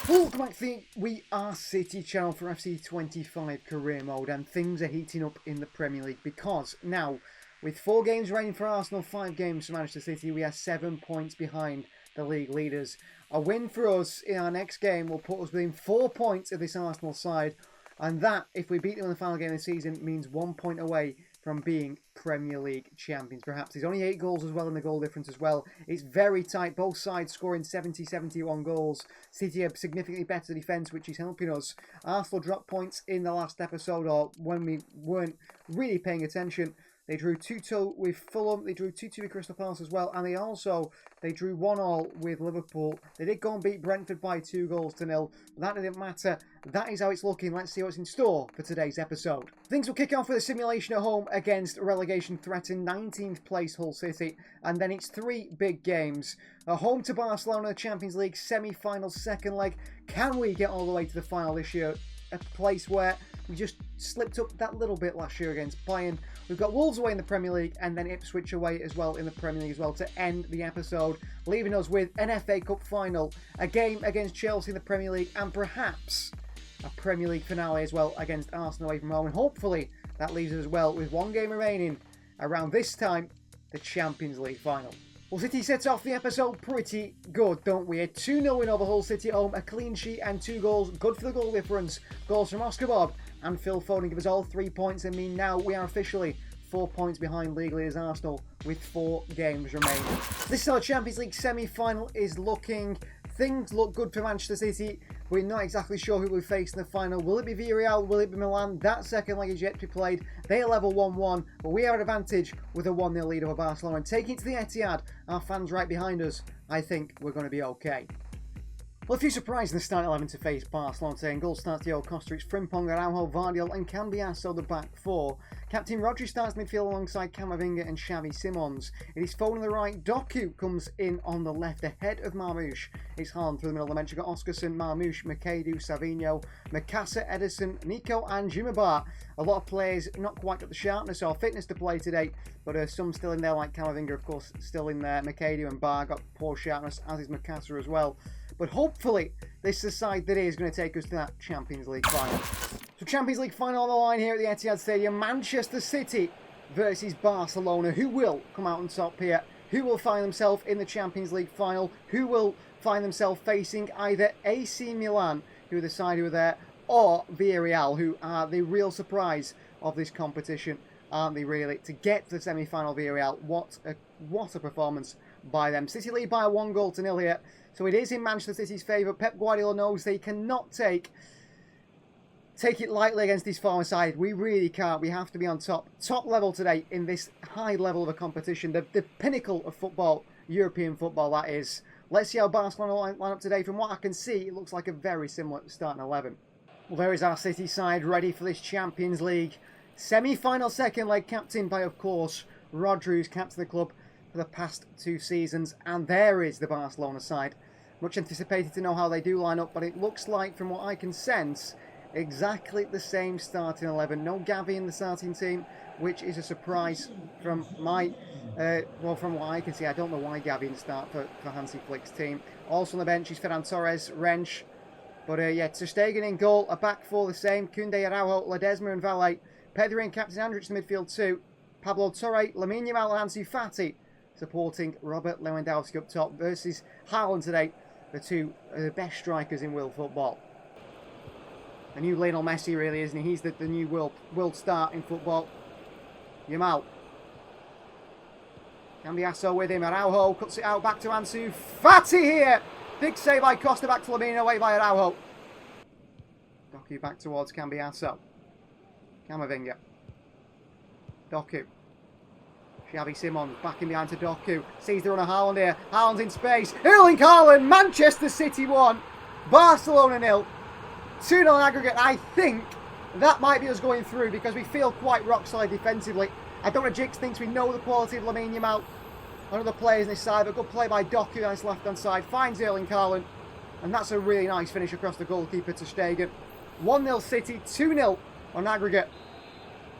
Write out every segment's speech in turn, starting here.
Welcome back to the We Are City channel for FC25 career mode, and things are heating up in the Premier League because now, with 4 games remaining for Arsenal, 5 games for Manchester City, we are 7 points behind the league leaders. A win for us in our next game will put us within 4 points of this Arsenal side, and that, if we beat them in the final game of the season, means 1 point away from being Premier League champions. Perhaps there's only 8 goals as well in the goal difference as well. It's very tight, both sides scoring 70-71 goals. City have significantly better defence, which is helping us. Arsenal dropped points in the last episode, or when we weren't really paying attention. They drew 2-2 with Fulham, they drew 2-2 with Crystal Palace as well, and they drew 1-1 with Liverpool. They did go and beat Brentford by 2-0, but that didn't matter. That is how it's looking. Let's see what's in store for today's episode. Things will kick off with a simulation at home against relegation-threatened 19th place Hull City, and then it's 3 big games. A home to Barcelona, Champions League semi-final second leg. Can we get all the way to the final this year? A place where we just slipped up that little bit last year against Bayern. We've got Wolves away in the Premier League and then Ipswich away as well in the Premier League as well to end the episode, leaving us with an FA Cup final, a game against Chelsea in the Premier League, and perhaps a Premier League finale as well against Arsenal away from home. And hopefully that leaves us as well with 1 game remaining around this time, the Champions League final. Well, City sets off the episode pretty good, don't we? A 2-0 win over Hull City at home, a clean sheet and 2 goals. Good for the goal difference. Goals from Oscar Bob and Phil Foden give us all 3 points, and mean now we are officially 4 points behind league leaders Arsenal with 4 games remaining. This is how the Champions League semi-final is looking. Things look good for Manchester City. We're not exactly sure who we'll face in the final. Will it be Villarreal? Will it be Milan? That second leg is yet to be played. They are level 1-1, but we are at advantage with a 1-0 lead over Barcelona. And taking it to the Etihad, our fans right behind us, I think we're going to be okay. Well, a few surprises in the start 11 to face Barcelona today. In goal starts Diego Costa, it's Frimpong, Araujo, Vardiol and Cambiasso the back 4. Captain Rodri starts midfield alongside Camavinga and Xavi Simons. It is Foden on the right, Doku comes in on the left ahead of Marmoush. It's Haaland through the middle of the bench. You've got Oscarson, Marmoush, Makadu, Savinho, Mikasa, Edison, Nico and Jumabar. A lot of players not quite got the sharpness or fitness to play today, but some still in there like Camavinga, of course, still in there. Makadu and Bar got poor sharpness, as is Mikasa as well. But hopefully, this is the side that is going to take us to that Champions League final. So Champions League final on the line here at the Etihad Stadium. Manchester City versus Barcelona. Who will come out on top here? Who will find themselves in the Champions League final? Who will find themselves facing either AC Milan, who are the side who are there, or Villarreal, who are the real surprise of this competition, aren't they really? To get to the semi-final, Villarreal, what a performance by them. City lead by 1-0 here. So it is in Manchester City's favour. Pep Guardiola knows they cannot take it lightly against this former side. We really can't. We have to be on top level today in this high level of a competition. The pinnacle of football, European football, that is. Let's see how Barcelona line up today. From what I can see, it looks like a very similar starting 11. Well, there is our City side ready for this Champions League semi-final second leg, captained by, of course, Rodri, who's captain of the club for the past 2 seasons. And there is the Barcelona side. Much anticipated to know how they do line up, but it looks like, from what I can sense, exactly the same starting 11. No Gavi in the starting team, which is a surprise from from what I can see. I don't know why Gavi didn't start for Hansi Flick's team. Also on the bench is Ferran Torres, Rensch. But yeah, Ter Stegen in goal, a back 4 the same. Koundé, Araujo, Ledesma and Valle. Pedri and Captain Andrich in the midfield too. Pablo Torre, Lamine Yamal and Ansu Fati supporting Robert Lewandowski up top versus Haaland today. The 2 the best strikers in world football. The new Lionel Messi, really, isn't he? He's the new world star in football. Yamal. Cambiasso with him. Araujo cuts it out back to Ansu Fati here. Big save by Costa, back to Lamine, away by Araujo. Doku back towards Cambiasso. Camavinga. Doku. Xavi Simons back in behind to Doku. Sees the run of Haaland here. Haaland's in space. Erling Haaland. Manchester City 1. Barcelona 0. 2-0 on aggregate. I think that might be us going through because we feel quite rock solid defensively. I don't want to jinx things. We know the quality of Lamine Yamal. One of the players on this side. But good play by Doku on his left-hand side. Finds Erling Haaland. And that's a really nice finish across the goalkeeper to Stegen. 1-0 City. 2-0 on aggregate.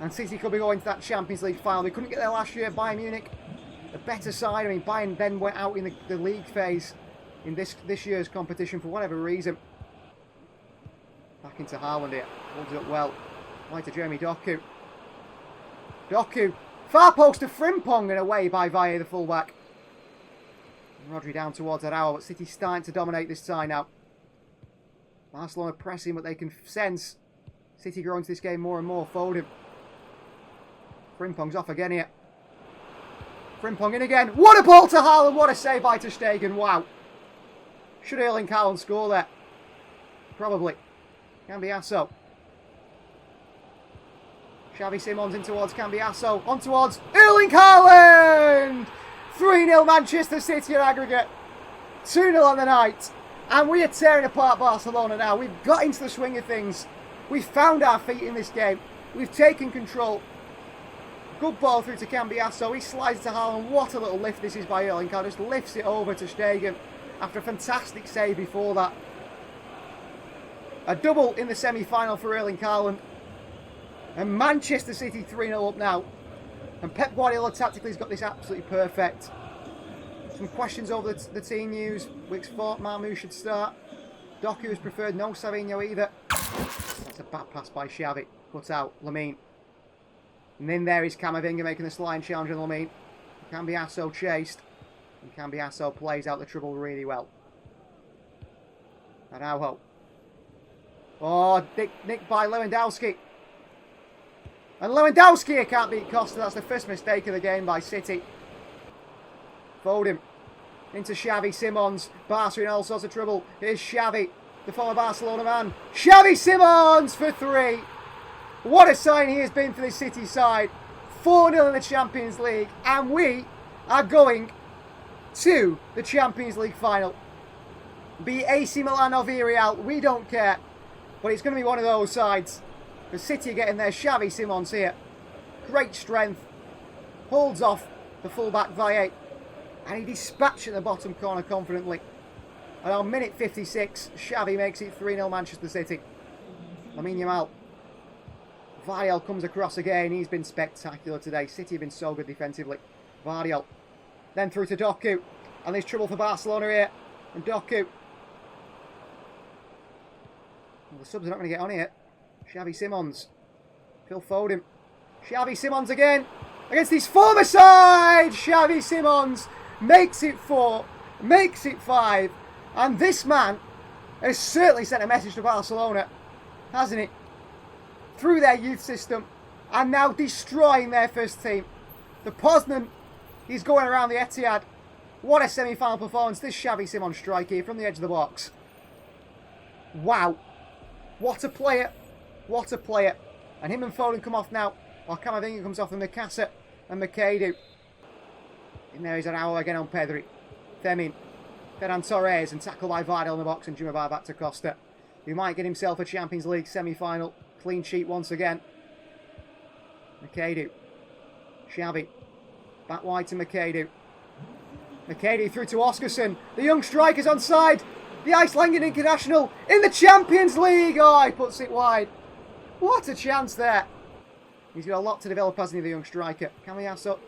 And City could be going to that Champions League final. They couldn't get there last year. Bayern Munich, a better side. I mean, Bayern then went out in the league phase in this year's competition for whatever reason. Back into Haaland here. Holds it up well. Right to Jeremy Doku. Doku. Far post to Frimpong and away by Valle, the fullback. Rodri down towards Araujo, but City's starting to dominate this time now. Barcelona pressing, but they can sense City growing to this game more and more. Foden. Frimpong's off again here. Frimpong in again. What a ball to Haaland. What a save by ter Stegen. Wow. Should Erling Haaland score there? Probably. Cambiasso. Xavi Simons in towards Cambiasso. On towards Erling Haaland! 3-0 Manchester City at aggregate. 2-0 on the night. And we are tearing apart Barcelona now. We've got into the swing of things. We've found our feet in this game. We've taken control. Good ball through to Cambiasso. He slides to Haaland. What a little lift this is by Erling Haaland. Just lifts it over to Stegen after a fantastic save before that. A double in the semi-final for Erling Haaland. And Manchester City 3-0 up now. And Pep Guardiola tactically has got this absolutely perfect. Some questions over the team news. Wicks thought Marmoush should start. Doku has preferred no Savinho either. That's a bad pass by Xavi. Cut out. Lamine. And in there is Camavinga making the sliding challenge on Lamine. Cambiasso chased. And Cambiasso plays out the trouble really well. Araujo. Oh, nicked by Lewandowski. And Lewandowski here can't beat Costa. That's the first mistake of the game by City. Foden. Into Xavi Simons. Barca in all sorts of trouble. Here's Xavi, the former Barcelona man. Xavi Simons for 3. What a sign he has been for this City side. 4-0 in the Champions League. And we are going to the Champions League final. Be AC Milan or Villarreal, we don't care. But it's going to be one of those sides. The City getting their Xavi Simons here. Great strength. Holds off the fullback Valle. And he dispatched at the bottom corner confidently. And on minute 56, Xavi makes it 3-0 Manchester City. Lamine Yamal. Vardiol comes across again. He's been spectacular today. City have been so good defensively. Vardiol. Then through to Doku. And there's trouble for Barcelona here. And Doku. Well, the subs are not going to get on here. Xavi Simons. Phil Foden. Xavi Simons again. Against his former side. Xavi Simons makes it 4. Makes it 5. And this man has certainly sent a message to Barcelona, hasn't it? Through their youth system. And now destroying their first team. The Poznan is going around the Etihad. What a semi-final performance. This Xavi Simons strike here from the edge of the box. Wow. What a player. What a player. And him and Foden come off now. While Camavinga comes off and Mikasa and Makadu. In there is Araujo again on Pedri. Femin. Ferran Torres and tackled by Vardiol in the box and Jumabar back to Costa. Who might get himself a Champions League semi-final. Clean sheet once again. Makadu. Xavi. Back wide to Makadu. Makadu through to Oskarsson. The young striker's onside. The Icelandic international in the Champions League. Oh, he puts it wide. What a chance there. He's got a lot to develop, hasn't he, the young striker. Cambiasso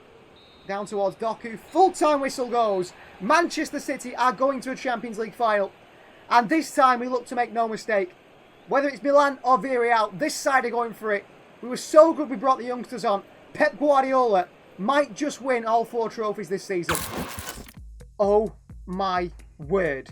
down towards Doku. Full-time whistle goes. Manchester City are going to a Champions League final. And this time we look to make no mistake. Whether it's Milan or Villarreal, this side are going for it. We were so good we brought the youngsters on. Pep Guardiola might just win all 4 trophies this season. Oh my word.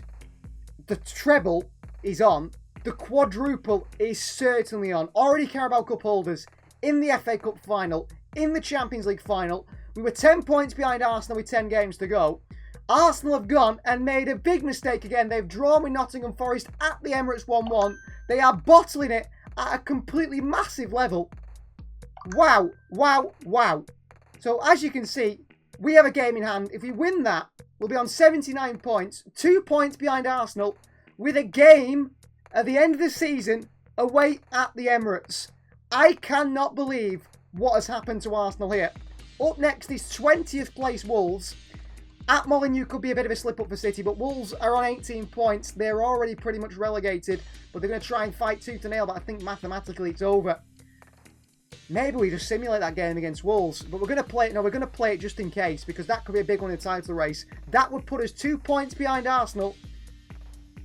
The treble is on. The quadruple is certainly on. Already Carabao Cup holders in the FA Cup final, in the Champions League final. We were 10 points behind Arsenal with 10 games to go. Arsenal have gone and made a big mistake again. They've drawn with Nottingham Forest at the Emirates 1-1. They are bottling it at a completely massive level. Wow, wow, wow. So as you can see, we have a game in hand. If we win that, we'll be on 79 points, 2 points behind Arsenal, with a game at the end of the season away at the Emirates. I cannot believe what has happened to Arsenal here. Up next is 20th place Wolves. At Molineux could be a bit of a slip up for City, but Wolves are on 18 points. They're already pretty much relegated, but they're going to try and fight tooth and nail, but I think mathematically it's over. Maybe we just simulate that game against Wolves, but we're going to play it. No, we're going to play it just in case, because that could be a big one in the title race. That would put us 2 points behind Arsenal,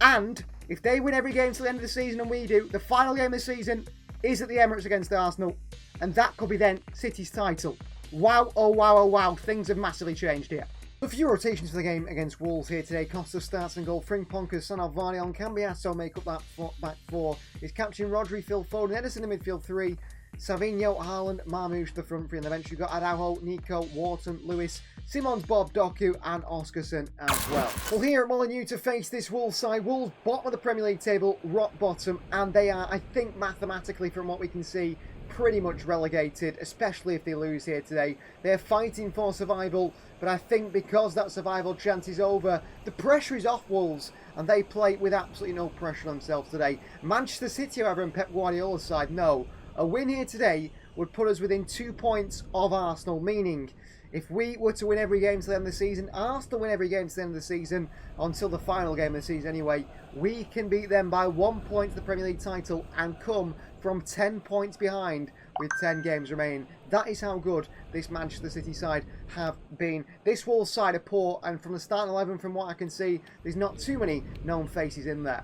and If they win every game till the end of the season and we do, the final game of the season is at the Emirates against Arsenal. And that could be then City's title. Wow, oh wow, oh wow. Things have massively changed here. A few rotations for the game against Wolves here today. Costa starts in goal. Frimpong, Son Alvarez, Cambiasso make up that back four. He's captain Rodri, Phil Foden, Ederson in midfield three. Savinho, Haaland, Marmoush the front three. On the bench you've got Araujo, Nico, Wharton, Lewis, Simons, Bob, Doku and Oscarson as well. Well, here at Molineux to face this Wolves side. Wolves bottom of the Premier League table, rock bottom, and they are, I think, mathematically from what we can see, pretty much relegated, especially if they lose here today. They're fighting for survival, but I think because that survival chance is over, the pressure is off Wolves, and they play with absolutely no pressure on themselves today. Manchester City, however, and Pep Guardiola's side, no. A win here today would put us within 2 points of Arsenal, meaning if we were to win every game to the end of the season, Arsenal win every game to the end of the season, until the final game of the season anyway, we can beat them by 1 point to the Premier League title and come from 10 points behind with 10 games remaining. That is how good this Manchester City side have been. This Wolves side are poor, and from the starting 11, from what I can see, there's not too many known faces in there.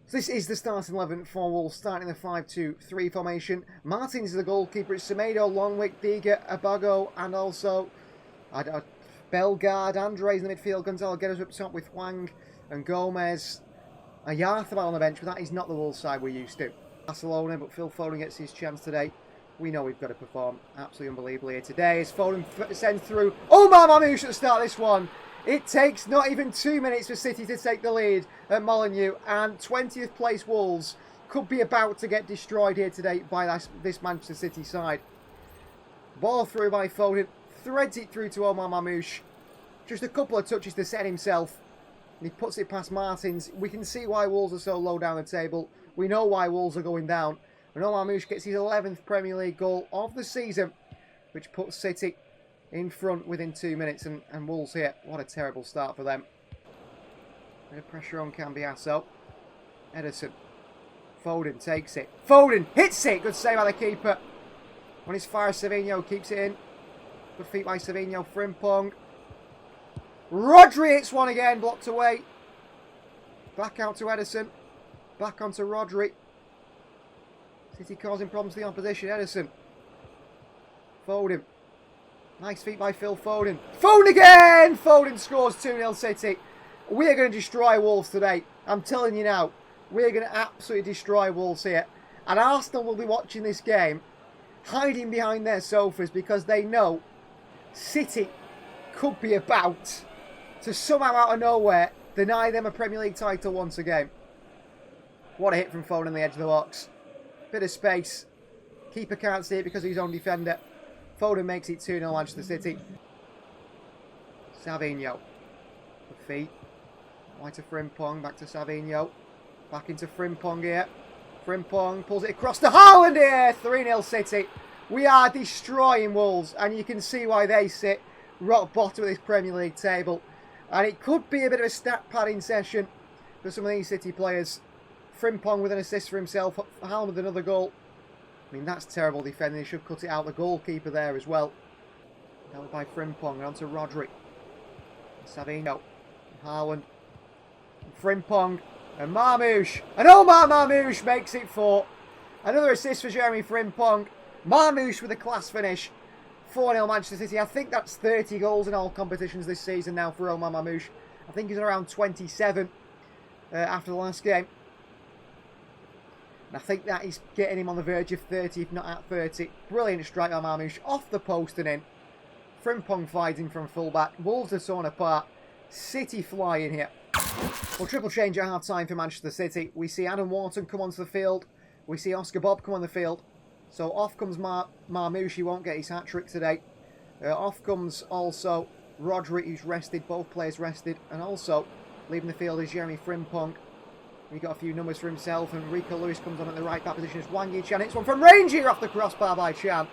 So this is the starting 11 for Wolves, starting the 5-2-3 formation. Martins is the goalkeeper. It's Semedo, Longwick, Diga, Abago, and also Bellegarde. Andres in the midfield. Gonzalo Guedes up top with Hwang and Gomez. Ayarthabal on the bench, but that is not the Wolves side we're used to. Barcelona, but Phil Foden gets his chance today. We know we've got to perform absolutely unbelievably here today. As Foden sends through Omar Mamouche at the start of this one. It takes not even 2 minutes for City to take the lead at Molineux, and 20th place Wolves could be about to get destroyed here today by this Manchester City side. Ball through by Foden, threads it through to Omar Mamouche. Just a couple of touches to set himself, and he puts it past Martins. We can see why Wolves are so low down the table. We know why Wolves are going down. And Omar Mamouche gets his 11th Premier League goal of the season, which puts City in front within 2 minutes, and Wolves here. What a terrible start for them. Bit of pressure on Cambiasso. Ederson. Foden takes it. Foden hits it. Good save by the keeper. On his fire, Savinho keeps it in. Good feet by Savinho. Frimpong. Rodri hits one again. Blocked away. Back out to Ederson. Back onto Rodri. City causing problems to the opposition. Ederson. Foden. Nice feet by Phil Foden. Foden again! Foden scores 2-0 City. We are going to destroy Wolves today. I'm telling you now. We are going to absolutely destroy Wolves here. And Arsenal will be watching this game, hiding behind their sofas, because they know City could be about to somehow out of nowhere deny them a Premier League title once again. What a hit from Foden on the edge of the box. Bit of space. Keeper can't see it because of his own defender. Foden makes it 2-0 Manchester City. Savinho. The feet. Wide to Frimpong. Back to Savinho. Back into Frimpong here. Frimpong pulls it across to Haaland here. 3-0 City. We are destroying Wolves, and you can see why they sit rock bottom of this Premier League table. And it could be a bit of a stat padding session for some of these City players. Frimpong with an assist for himself. Haaland with another goal. I mean, that's terrible defending. He should cut it out. The goalkeeper there as well. Held by Frimpong. And on to Rodri. Savinho. Haaland. Frimpong. And Marmouche. And Omar Marmouche makes it 4. Another assist for Jeremy Frimpong. Marmouche with a class finish. 4-0 Manchester City. I think that's 30 goals in all competitions this season now for Omar Marmouche. I think he's around 27 after the last game. And I think that is getting him on the verge of 30, if not at 30. Brilliant strike on Marmouche. Off the post and in. Frimpong fighting from fullback. Wolves are torn apart. City flying here. Well, triple change at half-time for Manchester City. We see Adam Wharton come onto the field. We see Oscar Bob come on the field. So off comes Marmouche. He won't get his hat-trick today. Off comes also Rodri, who's rested. Both players rested. And also, leaving the field is Jeremy Frimpong. He got a few numbers for himself, and Rico Lewis comes on at the right back position as Wang Yi-chan hits one from range here off the crossbar by Chan.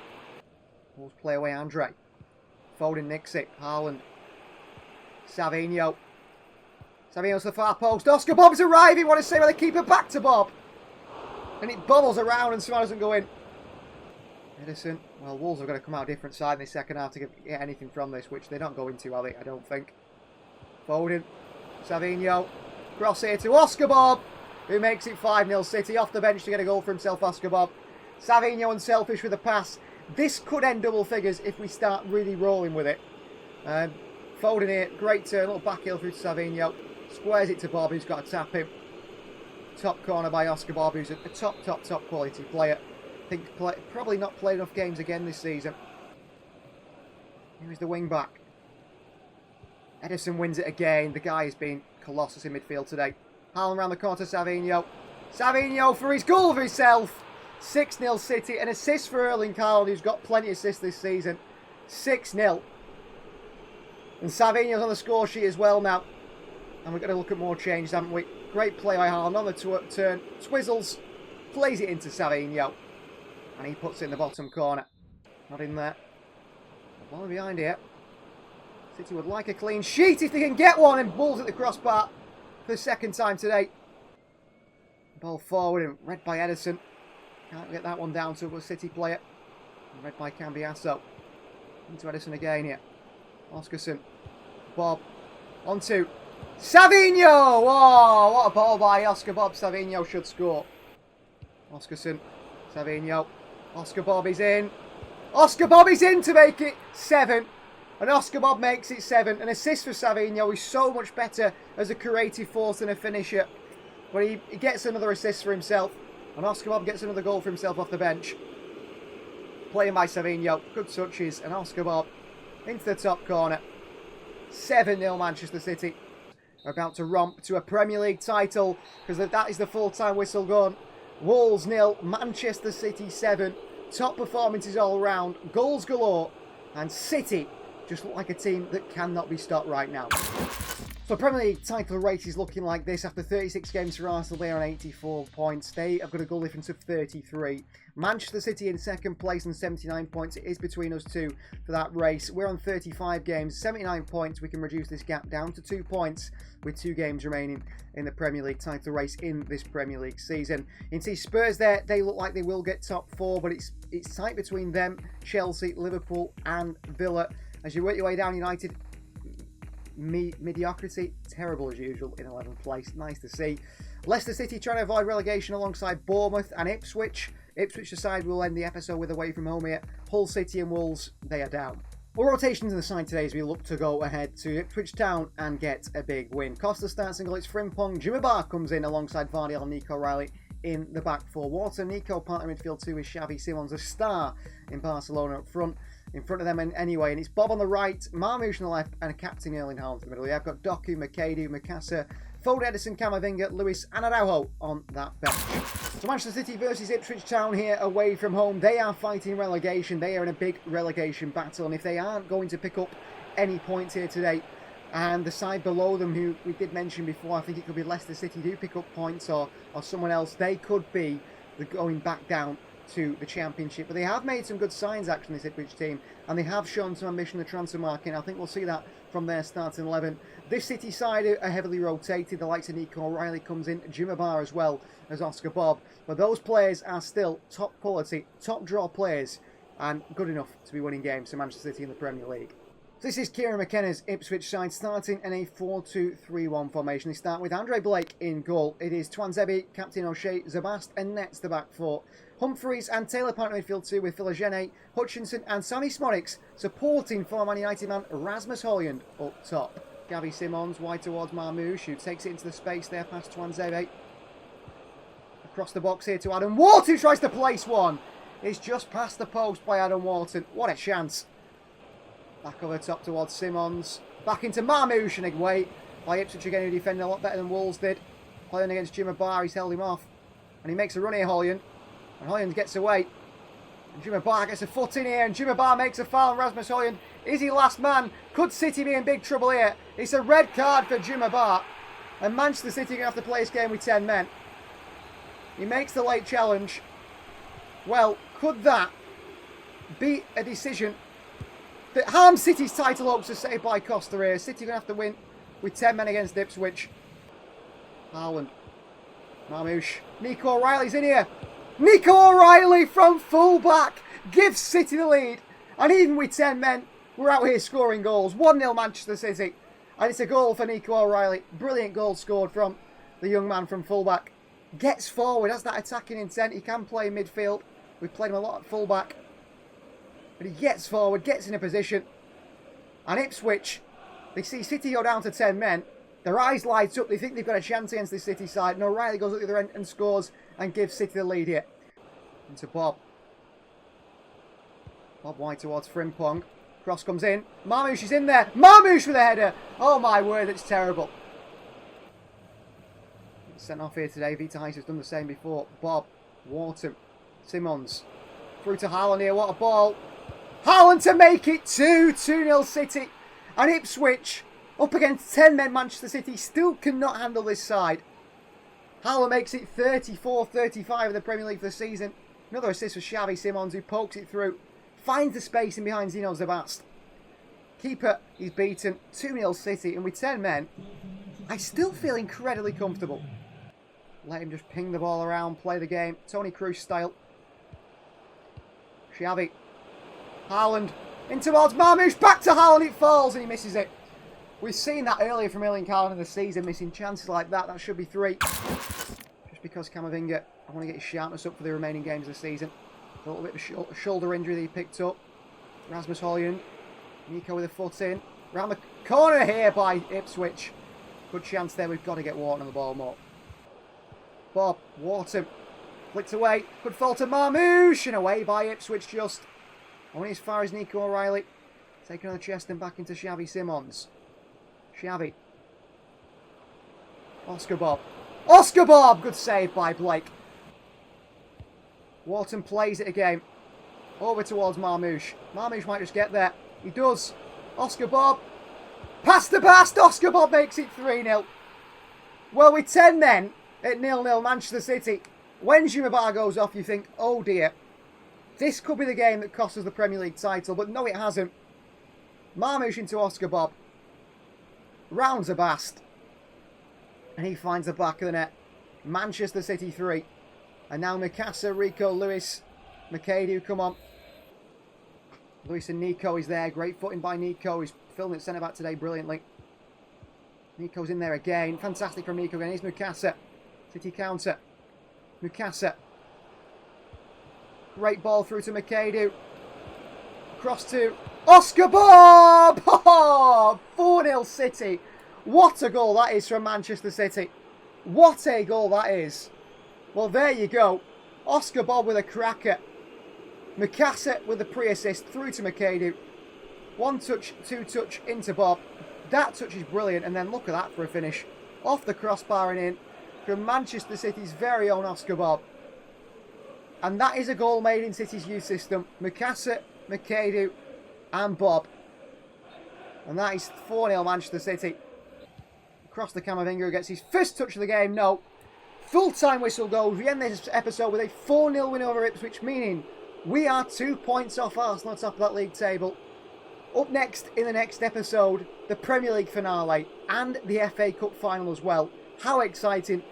Wolves play away Andre. Foden nicks it. Haaland. Savinho. Savinho's to the far post. Oscar Bob's arriving. Want to say where the keeper back to Bob. And it bubbles around and somehow doesn't go in. Ederson. Well, Wolves have got to come out a different side in the second half to get anything from this, which they're not going to, are they? I don't think. Foden. Savinho. Cross here to Oscar Bob. who makes it 5-0 City. Off the bench to get a goal for himself, Oscar Bob. Savinho unselfish with a pass. This could end double figures if we start really rolling with it. Foden here, great turn, little back heel through to Savinho. Squares it to Bob, who's got to tap him. Top corner by Oscar Bob, who's a top quality player. I think probably not played enough games again this season. Here's the wing back. Edison wins it again. The guy has been colossus in midfield today. Haaland around the corner to Savinho. Savinho for his goal for himself. 6-0 City. An assist for Erling Haaland, who's got plenty of assists this season. 6-0. And Savinho's on the score sheet as well now. And we're going to look at more changes, haven't we? Great play by Haaland on the turn. Twizzles. Plays it into Savinho. And he puts it in the bottom corner. Not in there. Ball behind here. City would like a clean sheet if they can get one, and balls at the crossbar for the second time today. Ball forward and read by Edison. Can't get that one down to a City player. And read by Cambiasso. Into Edison again here. Oscarson. Bob. Onto Savinho! Oh, what a ball by Oscar Bob. Savinho should score. Oscarson. Savinho. Oscar Bob is in. Oscar Bob is in to make it 7. And Oscar Bob makes it 7. An assist for Savinho. He's so much better as a creative force than a finisher. But he gets another assist for himself. And Oscar Bob gets another goal for himself off the bench. Playing by Savinho. Good touches. And Oscar Bob into the top corner. 7-0 Manchester City. Are about to romp to a Premier League title. Because that is the full-time whistle gone. Wolves 0. Manchester City 7. Top performances all round. Goals galore. And City just look like a team that cannot be stopped right now. So Premier League title race is looking like this. After 36 games for Arsenal, they are on 84 points. They have got a goal difference of 33. Manchester City in second place on 79 points. It is between us two for that race. We're on 35 games, 79 points. We can reduce this gap down to 2 points with 2 games remaining in the Premier League title race in this Premier League season. You can see Spurs there. They look like they will get top 4, but it's tight between them, Chelsea, Liverpool and Villa. As you work your way down, United, mediocrity, terrible as usual in 11th place. Nice to see. Leicester City trying to avoid relegation alongside Bournemouth and Ipswich. Ipswich aside, we'll end the episode with away from home here. Hull City and Wolves, they are down. Well, rotations in the side today as we look to go ahead to Ipswich Town and get a big win. Costa starts and goal. It's Frimpong. Jimmy comes in alongside Vardy and Nico Riley in the back four. Wharton, Nico, partner midfield 2 is Xavi Simons, a star in Barcelona up front. In front of them anyway, and it's Bob on the right, Marmoush on the left, and a captain Erling Haaland in the middle. Yeah, I've got Doku, Makadu, Mikasa, Foden, Edison, Camavinga, Lewis, and Araujo on that bench. So Manchester City versus Ipswich Town here away from home. They are fighting relegation. They are in a big relegation battle, and if they aren't going to pick up any points here today, and the side below them, who we did mention before, I think it could be Leicester City, do pick up points, or someone else, they could be going back down to the Championship. But they have made some good signs actually, this Ipswich team, and they have shown some ambition in the transfer market. I think we'll see that from their starting 11. This City side are heavily rotated. The likes of Nico O'Reilly comes in, Jimmy as well as Oscar Bob. But those players are still top quality, top draw players, and good enough to be winning games for Manchester City in the Premier League. This is Kieran McKenna's Ipswich side starting in a 4-2-3-1 formation. They start with Andre Blake in goal. It is Twanzebe, Captain O'Shea, Zabast and Nets the back four. Humphreys and Taylor partner midfield 2 with Philogene, Hutchinson and Sammy Smorix supporting former Man United man Rasmus Højlund up top. Xavi Simons wide towards Marmoush, who takes it into the space there past Twanzebe. Across the box here to Adam Wharton, who tries to place one. It's just past the post by Adam Wharton. What a chance. Back over the top towards Simons. Back into Marmoush and away by Ipswich again, who defended a lot better than Wolves did. Højlund against Jimmy he's held him off. And he makes a run here, Højlund. And Højlund gets away. And Jimmy gets a foot in here, and Jimmy makes a foul on Rasmus Højlund. Is he last man? Could City be in big trouble here? It's a red card for Jimmy and Manchester City are going to have to play this game with 10 men. He makes the late challenge. Well, could that be a decision that harms City's title hopes are saved by Costa here? City going to have to win with 10 men against Ipswich. Haaland. Marmoush. Nico O'Reilly's in here. Nico O'Reilly from full-back gives City the lead. And even with 10 men, we're out here scoring goals. 1-0 Manchester City. And it's a goal for Nico O'Reilly. Brilliant goal scored from the young man from full-back. Gets forward, has that attacking intent. He can play midfield. We've played him a lot at fullback. But he gets forward, gets in a position. And Ipswich, they see City go down to 10 men. Their eyes light up. They think they've got a chance against this City side. And O'Reilly goes at the other end and scores and gives City the lead here. Into Bob. Bob White towards Frimpong. Cross comes in. Marmoush is in there. Marmoush with a header. Oh my word, that's terrible. Sent off here today. Vita Heiss has done the same before. Bob. Wharton. Simmons. Through to Haaland here. What a ball. Haaland to make it 2-0 City. And Ipswich, up against 10 men Manchester City, still cannot handle this side. Haaland makes it 34-35 in the Premier League for the season. Another assist for Xavi Simons, who pokes it through. Finds the space in behind Zino Zabast. Keeper is beaten. 2-0 City. And with 10 men, I still feel incredibly comfortable. Let him just ping the ball around, play the game. Toni Kroos style. Xavi. Haaland. In towards Marmoush. Back to Haaland. It falls and he misses it. We've seen that earlier from Erling Haaland in the season, missing chances like that. That should be 3. Just because Camavinga, I want to get his sharpness up for the remaining games of the season. A little bit of a shoulder injury that he picked up. Rasmus Højlund. Nico with a foot in. Round the corner here by Ipswich. Good chance there. We've got to get Wharton on the ball more. Bob. Wharton. Flicked away. Good fall to Marmoush. And away by Ipswich just. Only as far as Nico O'Reilly. Taken on the chest and back into Xavi Simons. Xavi. Oscar Bob. Oscar Bob! Good save by Blake. Wharton plays it again. Over towards Marmoush. Marmoush might just get there. He does. Oscar Bob. Pass the past. Oscar Bob makes it 3-0. Well, with 10 men at 0-0 Manchester City, when Jumabara goes off, you think, oh dear. This could be the game that costs us the Premier League title, but no, it hasn't. Marmoush into Oscar Bob. Rounds a bast. And he finds the back of the net. Manchester City 3. And now Mikasa, Rico, Lewis, McAdoo, come on. Lewis and Nico is there. Great footing by Nico. He's filmed at centre-back today brilliantly. Nico's in there again. Fantastic from Nico again. Here's Mikasa. City counter. Mikasa. Great ball through to McAdoo. Cross to Oscar Bob! Oh, 4-0 City. What a goal that is from Manchester City. What a goal that is. Well, there you go. Oscar Bob with a cracker. Mikasa with the pre-assist through to McAdoo. 1 touch, 2 touch into Bob. That touch is brilliant. And then look at that for a finish. Off the crossbar and in from Manchester City's very own Oscar Bob. And that is a goal made in City's youth system. Mikasa, McAdoo and Bob. And that is 4-0 Manchester City. Across the Camavinga who gets his first touch of the game. No. Full-time whistle goes. We end this episode with a 4-0 win over Ipswich, meaning we are 2 points off Arsenal on top of that league table. Up next in the next episode, the Premier League finale and the FA Cup final as well. How exciting.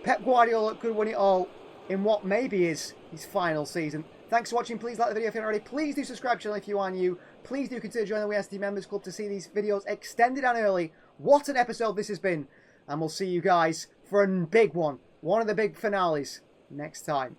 Pep Guardiola could win it all in what maybe is his final season. Thanks for watching. Please like the video if you're not already. Please do subscribe to the channel if you are new. Please do consider joining the WSD Members Club to see these videos extended and early. What an episode this has been. And we'll see you guys for a big one. One of the big finales next time.